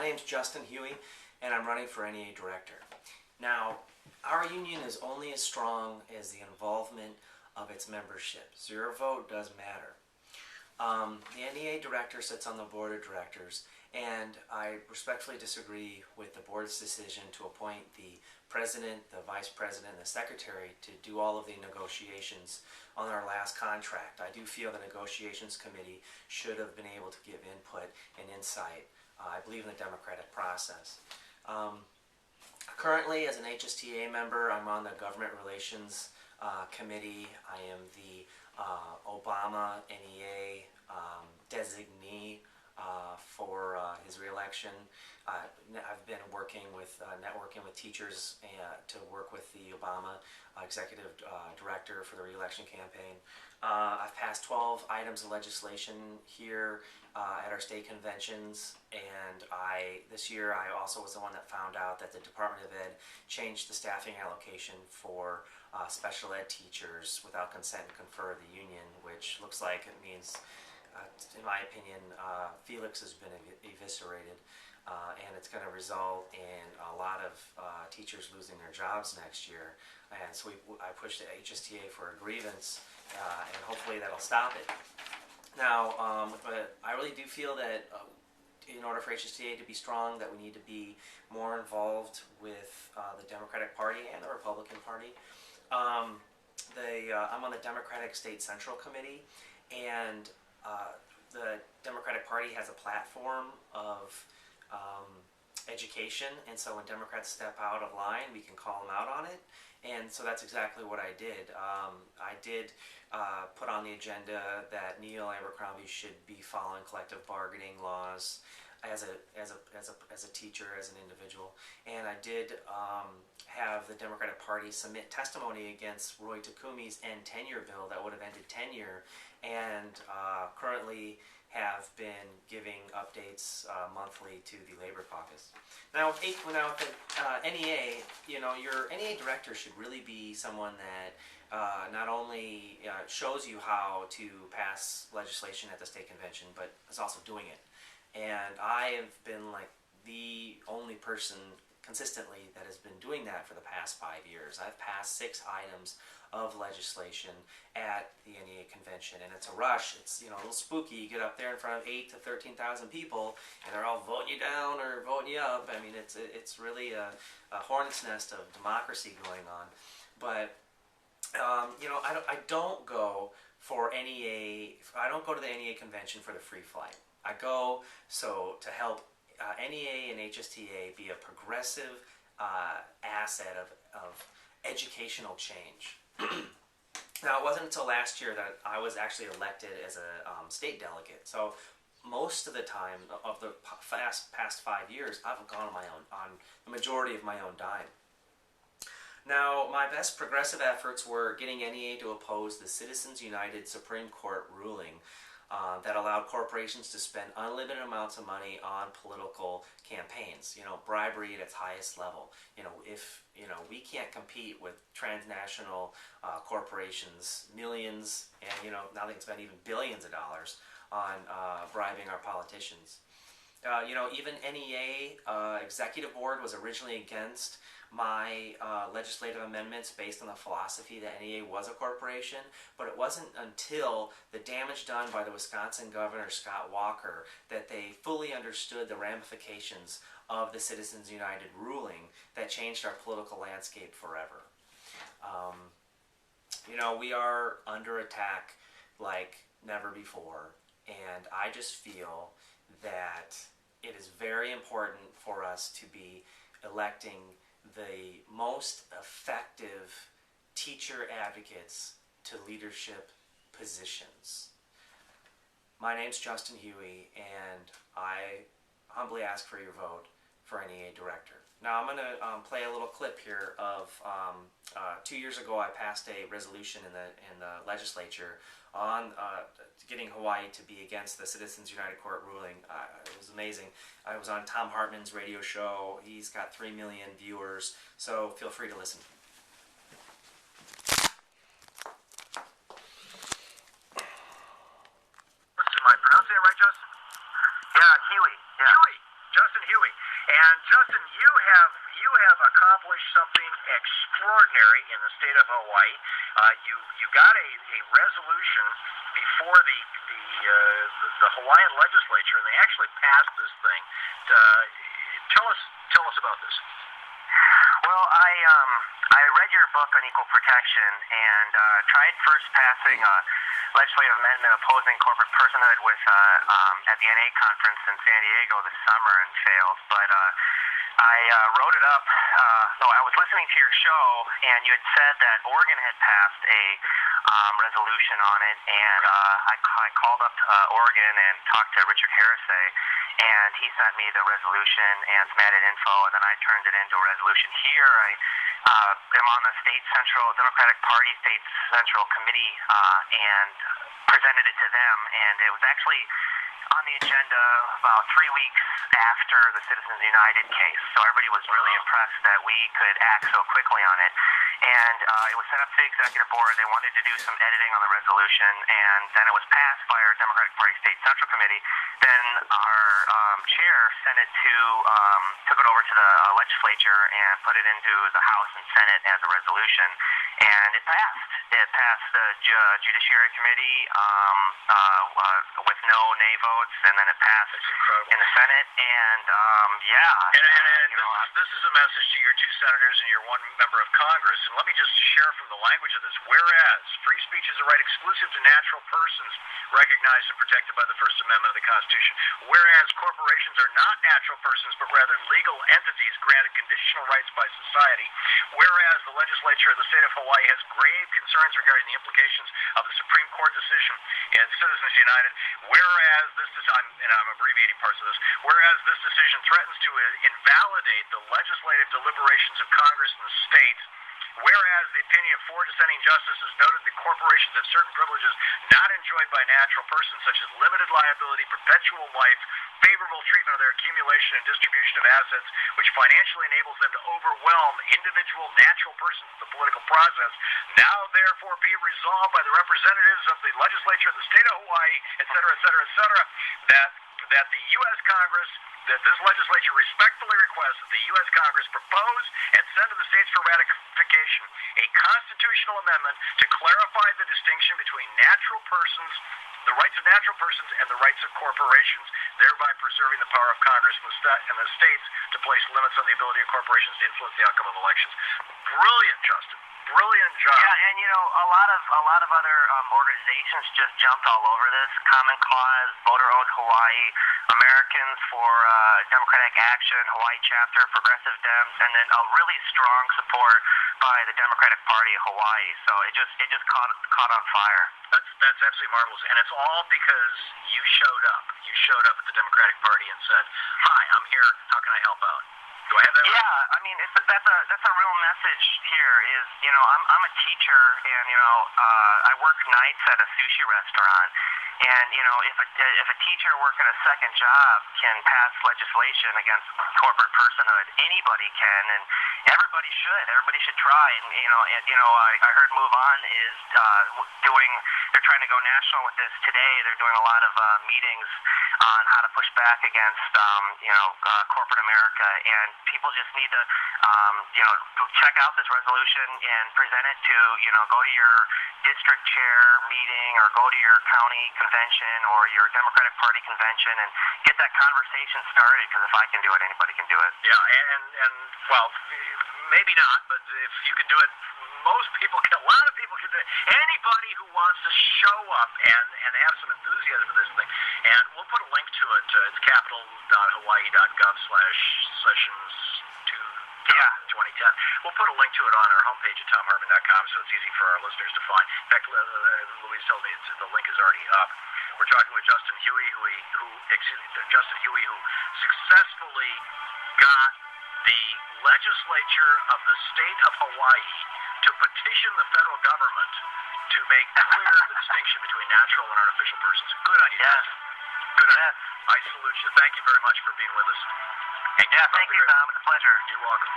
My name's Justin Huey, and I'm running for NEA Director. Now, our union is only as strong as the involvement of its membership, so your vote does matter. The NEA Director sits on the Board of Directors, and I respectfully disagree with the Board's decision to appoint the President, the Vice President, and the Secretary to do all of the negotiations on our last contract. I do feel the Negotiations Committee should have been able to give input and insight. I believe in the democratic process. Currently, as an HSTA member, I'm on the Government Relations Committee. I am the Obama NEA designee for his reelection. I've been working with networking with teachers to work with the Obama executive director for the reelection campaign. I've passed 12 items of legislation here at our state conventions, and this year I also was the one that found out that the Department of Ed changed the staffing allocation for special ed teachers without consent and confer of the union, which looks like it means, in my opinion, Felix has been eviscerated, and it's going to result in a lot of teachers losing their jobs next year. And so I pushed the HSTA for a grievance, and hopefully that'll stop it. Now, but I really do feel that in order for HSTA to be strong, that we need to be more involved with the Democratic Party and the Republican Party. I'm on the Democratic State Central Committee, and the Democratic Party has a platform of education, and so when Democrats step out of line, we can call them out on it, and so that's exactly what I did. I did put on the agenda that Nea Director should be following collective bargaining laws as a teacher, as an individual, and I did have the Democratic Party submit testimony against Roy Takumi's end tenure bill that would have ended tenure, and currently have been giving updates monthly to the Labor Caucus. Now, with the NEA, your NEA director should really be someone that not only shows you how to pass legislation at the state convention, but is also doing it. And I have been like the only person consistently that has been doing that for the past 5 years. I've passed 6 items of legislation at the NEA convention, and it's a rush. It's a little spooky. You get up there in front of 8,000 to 13,000 people, and they're all voting you down or voting you up. I mean, it's really a hornet's nest of democracy going on. But I don't go for NEA. I don't go to the NEA convention for the free flight. I go to help NEA and HSTA be a progressive asset of educational change. Now, it wasn't until last year that I was actually elected as a state delegate. So most of the time of the past 5 years, I've gone on the majority of my own dime. Now, my best progressive efforts were getting NEA to oppose the Citizens United Supreme Court ruling that allowed corporations to spend unlimited amounts of money on political campaigns. Bribery at its highest level. If we can't compete with transnational corporations, millions, and now they can spend even billions of dollars on bribing our politicians. Even NEA executive board was originally against my legislative amendments based on the philosophy that NEA was a corporation, but it wasn't until the damage done by the Wisconsin Governor Scott Walker that they fully understood the ramifications of the Citizens United ruling that changed our political landscape forever. We are under attack like never before, and I just feel that it is very important for us to be electing the most effective teacher advocates to leadership positions. My name's Justin Huey, and I humbly ask for your vote for NEA Director. Now, I'm going to play a little clip here of 2 years ago I passed a resolution in the legislature on getting Hawaii to be against the Citizens United Court ruling. It was amazing. I was on Tom Hartman's radio show. He's got 3 million viewers, so feel free to listen. Am I pronouncing it right, Justin? Yeah, Huey. Yeah. Huey! Justin Huey. And Justin, you have accomplished something extraordinary in the state of Hawaii. You got a resolution before the Hawaiian legislature, and they actually passed this thing. Tell us about this. Well, I read your book on equal protection and tried first passing a legislative amendment opposing corporate personhood with at the NA conference in San Diego this summer and failed. But I wrote it up. No, I was listening to your show, and you had said that Oregon had passed a resolution on it, and I called up Oregon and talked to Richard Harrisay, and he sent me the resolution and some added info, and then I turned it into a resolution here. I am on the Democratic Party State Central Committee and presented it to them, and it was actually on the agenda about 3 weeks after the Citizens United case. So everybody was really impressed that we could act so quickly on it. And it was sent up to the executive board. They wanted to do some editing on the resolution, and then it was passed by our Democratic Party State Central Committee. Then our chair sent it took it over to the legislature and put it into the House and Senate as a resolution. And it passed. It passed the Judiciary Committee with no nay votes, and then it passed in the Senate. And this is a message to your two senators and your one member of Congress. And let me just share from the language of this. Whereas free speech is a right exclusive to natural persons recognized and protected by the First Amendment of the Constitution. Whereas corporations are not natural persons but rather legal entities granted conditional rights by society. Whereas the legislature of the state of Hawaii has grave concerns regarding the implications of the Supreme Court decision in Citizens United. Whereas I'm abbreviating parts of this. Whereas this decision threatens to invalidate the legislative deliberations of Congress in the state. Whereas the opinion of 4 dissenting justices noted that corporations have certain privileges not enjoyed by natural persons, such as limited liability, perpetual life, favorable treatment of their accumulation and distribution of assets, which financially enables them to overwhelm individual natural persons in the political process, now therefore be resolved by the representatives of the legislature of the state of Hawaii, et cetera, et cetera, et cetera, that the U.S. Congress, that this legislature respectfully requests that the U.S. Congress propose and send to the states for ratification a constitutional amendment to clarify the distinction between natural persons, the rights of natural persons, and the rights of corporations, thereby preserving the power of Congress and the states to place limits on the ability of corporations to influence the outcome of elections. Brilliant, Justin. Brilliant job. Yeah, and a lot of other organizations just jumped all over this. Common Cause, Voter Owned Hawaii, Americans for Democratic Action, Hawaii Chapter, Progressive Dems, and then a really strong support by the Democratic Party of Hawaii. So it just caught on fire. That's absolutely marvelous, and it's all because you showed up. You showed up at the Democratic Party and said, "Hi, I'm here. How can I help out?" Do I have that? Yeah, I mean that's a real message here. Is I'm a teacher, and I work nights at a sushi restaurant, and if a teacher working a second job can pass legislation against corporate personhood, anybody can, and everybody should. Everybody should try. And I heard Move On is they're trying to go national with this today. They're doing a lot of meetings on how to push back against corporate America, and people just need to check out this resolution and present it to go to your district chair meeting or go to your county convention or your Democratic Party convention and get that conversation started, because if I can do it, anybody can do it. Yeah, and well, maybe not, but if you can do it, most people can. A lot of people can do it. Anybody who wants to show up and have some enthusiasm for this thing, and we'll put a link to it. It's capital.hawaii.gov/sessions2. 2010. We'll put a link to it on our homepage at tomhartman.com, so it's easy for our listeners to find. In fact, Louise tells me the link is already up. We're talking with Justin Huey, who successfully got the legislature of the state of Hawaii to petition the federal government to make clear the distinction between natural and artificial persons. Good on you, Justin. Good on you. I salute you. Thank you very much for being with us. Thank you, Tom. It's a pleasure. You're welcome.